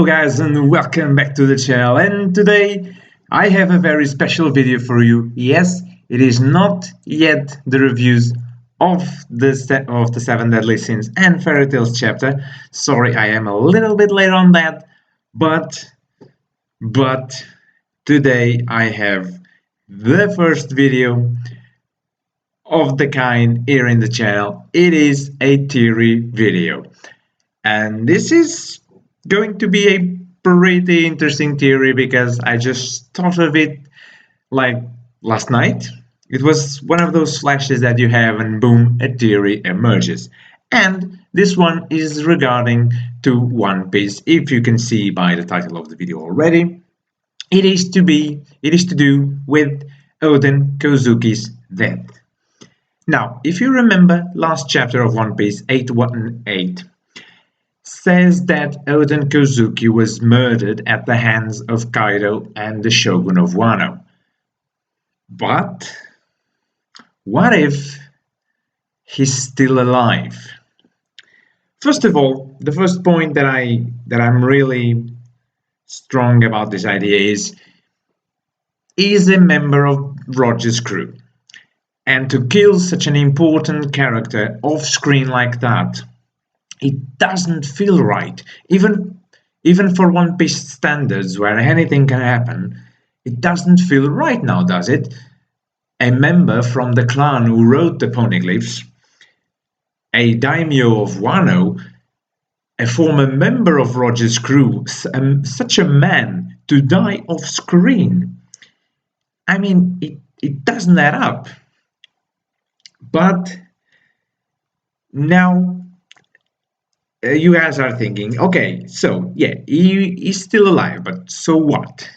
Hello guys and welcome back to the channel, and today I have a very special video for you. Yes, it is not yet the reviews of the Seven Deadly Sins and Fairy Tales chapter. Sorry, I am a little bit late on that, but but today I have the first video of the kind here in the channel. It is a theory video. And this is going to be a pretty interesting theory because I just thought of it like last night. It was one of those flashes that you have and boom, a theory emerges. And this one is regarding to One Piece. If you can see by the title of the video already, it is to do with Oden Kouzuki's death. Now, if you remember last chapter of One Piece 818 says that Oden Kouzuki was murdered at the hands of Kaido and the Shogun of Wano. But what if he's still alive? First of all, the first point that I'm really strong about this idea is he's a member of Roger's crew. And to kill such an important character off screen like that, it doesn't feel right. Even for One Piece standards, where anything can happen, it doesn't feel right now, does it? A member from the clan who wrote the poneglyphs, a daimyo of Wano, a former member of Roger's crew, such a man to die off screen. I mean, it doesn't add up. But now you guys are thinking, okay, so yeah, he's still alive, but so what?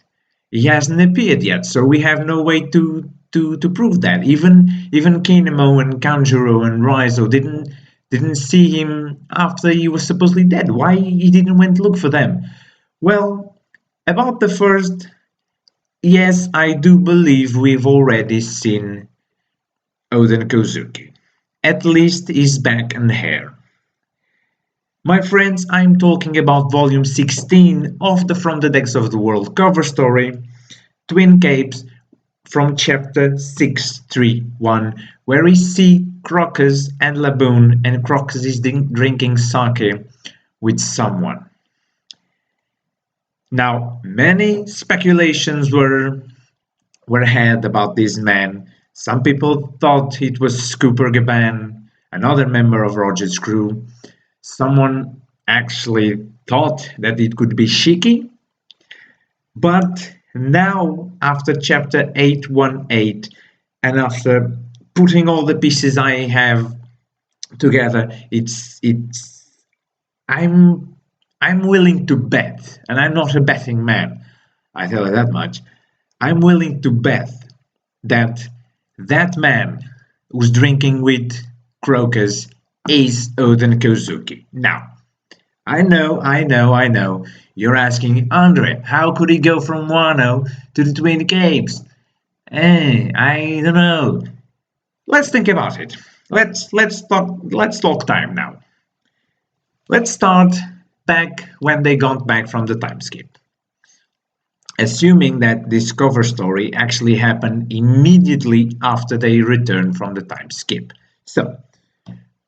He hasn't appeared yet, so we have no way to prove that. Even Kinemo and Kanjuro and Raizo didn't see him after he was supposedly dead. Why he didn't went look for them? Well, about the first, yes, I do believe we've already seen Oden Kouzuki. At least he's back and here. My friends, I'm talking about volume 16 of the From the Decks of the World cover story, Twin Capes, from chapter 631, where we see Crocus and Laboon, and Crocus is drinking sake with someone. Now, many speculations were had about this man. Some people thought it was Scooper Gaban, another member of Roger's crew. Someone actually thought that it could be Shiki. But now, after chapter 818, and after putting all the pieces I have together, I'm willing to bet, and I'm not a betting man, I tell you that much. I'm willing to bet that that man who's drinking with Crocus is Oden Kouzuki. Now, I know. You're asking, Andre, how could he go from Wano to the Twin Capes? I don't know. Let's think about it. Let's talk time now. Let's start back when they got back from the time skip. Assuming that this cover story actually happened immediately after they returned from the time skip. So,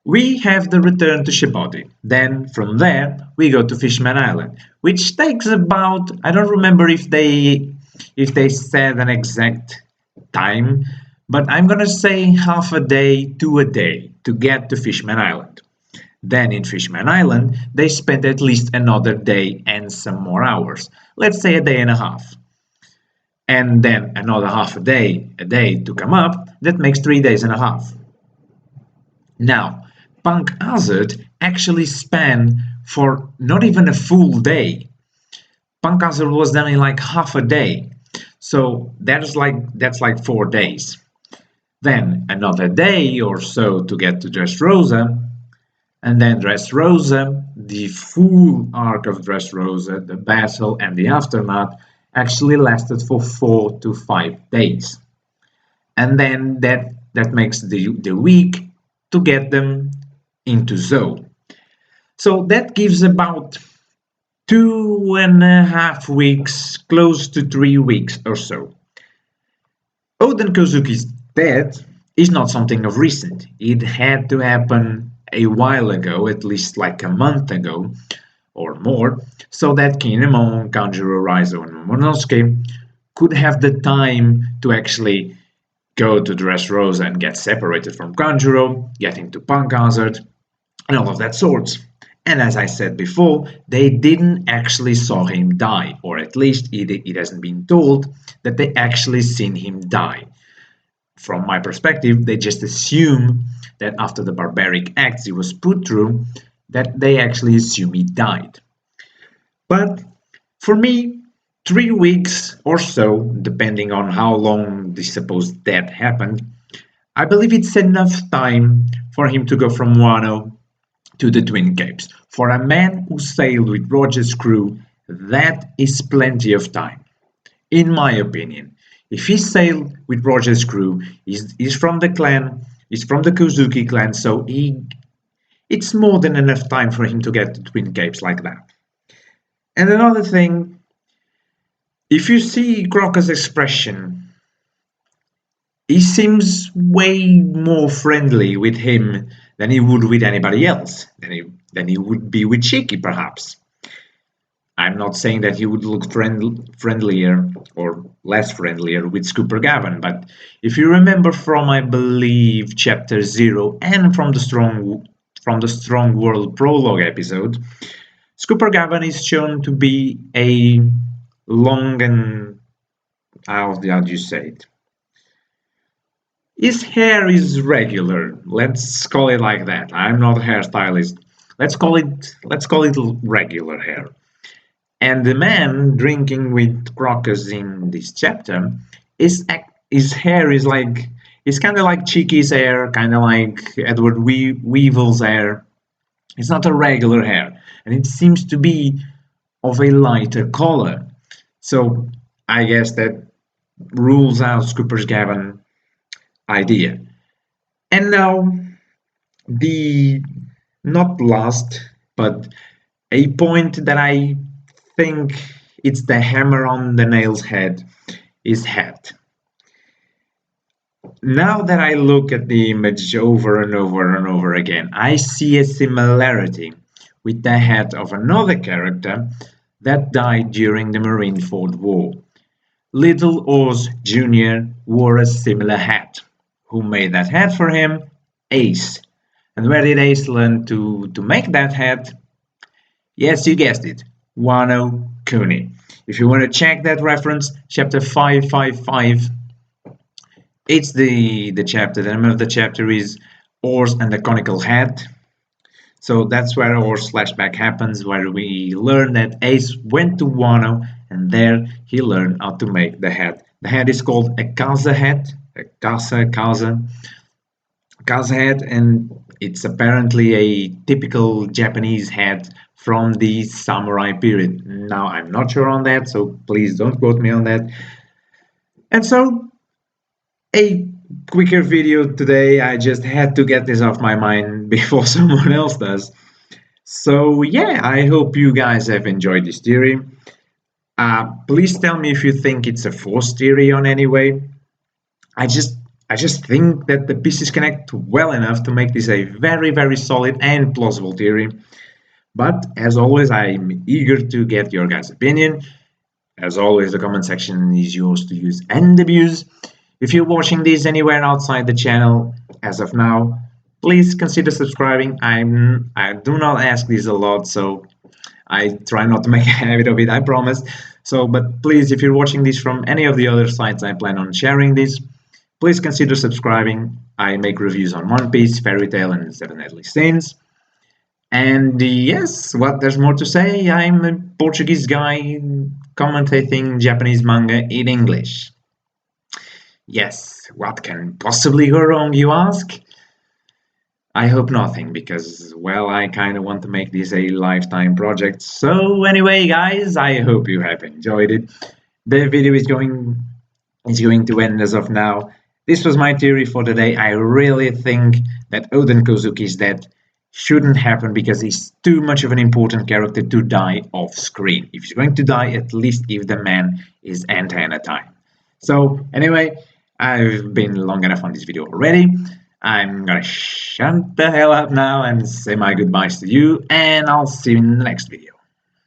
we have the return to Shibodi. Then from there we go to Fishman Island, which takes about, I don't remember if they said an exact time, but I'm gonna say half a day to get to Fishman Island. Then in Fishman Island they spent at least another day and some more hours. Let's say a day and a half. And then another half a day to come up, that makes 3 days and a half. Now, Punk Hazard actually span for not even a full day. Punk Hazard was done in like half a day. So that's like 4 days. Then another day or so to get to Dressrosa. And then Dressrosa, the full arc of Dressrosa, the battle and the aftermath, actually lasted for 4 to 5 days. And then that makes the week to get them into Zou. So that gives about 2.5 weeks, close to 3 weeks or so. Oden Kouzuki's death is not something of recent. It had to happen a while ago, at least like a month ago or more, so that Kinemon, Kanjuro, Raizo, and Momonosuke could have the time to actually go to Dressrosa and get separated from Kanjuro, get into Punk Hazard, and all of that sorts. And as I said before, they didn't actually saw him die, or at least it hasn't been told that they actually seen him die. From my perspective, they just assume that after the barbaric acts he was put through, that they actually assume he died. But for me, 3 weeks or so, depending on how long the supposed death happened, I believe it's enough time for him to go from Wano to the Twin Capes. For a man who sailed with Roger's crew, that is plenty of time, in my opinion. If he sailed with Roger's crew, he's from the clan, he's from the Kozuki clan, so it's more than enough time for him to get to Twin Capes like that. And another thing, if you see Crocker's expression, he seems way more friendly with him than he would with anybody else, than he would be with Shiki, perhaps. I'm not saying that he would look friendlier or less friendlier with Scooper Gavin, but if you remember from, I believe, Chapter Zero and from the Strong World prologue episode, Scooper Gavin is shown to be a long and how do you say it? His hair is regular. Let's call it like that. I'm not a hairstylist. Let's call it regular hair. And the man drinking with Crocus in this chapter, his hair is kind of like Cheeky's hair, kind of like Edward Weevil's hair. It's not a regular hair, and it seems to be of a lighter color. So I guess that rules out Scooper's Gavin idea. And now the not last, but a point that I think it's the hammer on the nail's head is head. Now that I look at the image over and over and over again, I see a similarity with the head of another character that died during the Marineford War. Little Oz Jr. wore a similar hat. Who made that hat for him? Ace. And where did Ace learn to make that hat? Yes, you guessed it, Wano Kuni. If you want to check that reference, chapter 555, it's the chapter. The name of the chapter is Oars and the Conical Hat. So that's where our flashback happens, where we learn that Ace went to Wano and there he learned how to make the hat. The hat is called a Kaza hat, a Kaza hat, and it's apparently a typical Japanese hat from the samurai period. Now, I'm not sure on that, so please don't quote me on that. And so, a quicker video today. I just had to get this off my mind before someone else does. So, yeah, I hope you guys have enjoyed this theory. Please tell me if you think it's a forced theory on any way. I just think that the pieces connect well enough to make this a very, very solid and plausible theory. But as always, I'm eager to get your guys' opinion. As always, the comment section is yours to use and abuse. If you're watching this anywhere outside the channel as of now, please consider subscribing. I do not ask this a lot, so I try not to make a habit of it, I promise. So, but please, if you're watching this from any of the other sites I plan on sharing this, please consider subscribing. I make reviews on One Piece, Fairy Tail, and Seven Deadly Sins. And yes, what there's more to say, I'm a Portuguese guy commentating Japanese manga in English. Yes, what can possibly go wrong, you ask? I hope nothing, because, well, I kind of want to make this a lifetime project. So anyway, guys, I hope you have enjoyed it. The video is going to end as of now. This was my theory for today. I really think that Oden Kouzuki is dead. shouldn't happen because he's too much of an important character to die off screen. If he's going to die, at least give the man his antenna time. So anyway, I've been long enough on this video already. I'm gonna shut the hell up now and say my goodbyes to you, and I'll see you in the next video.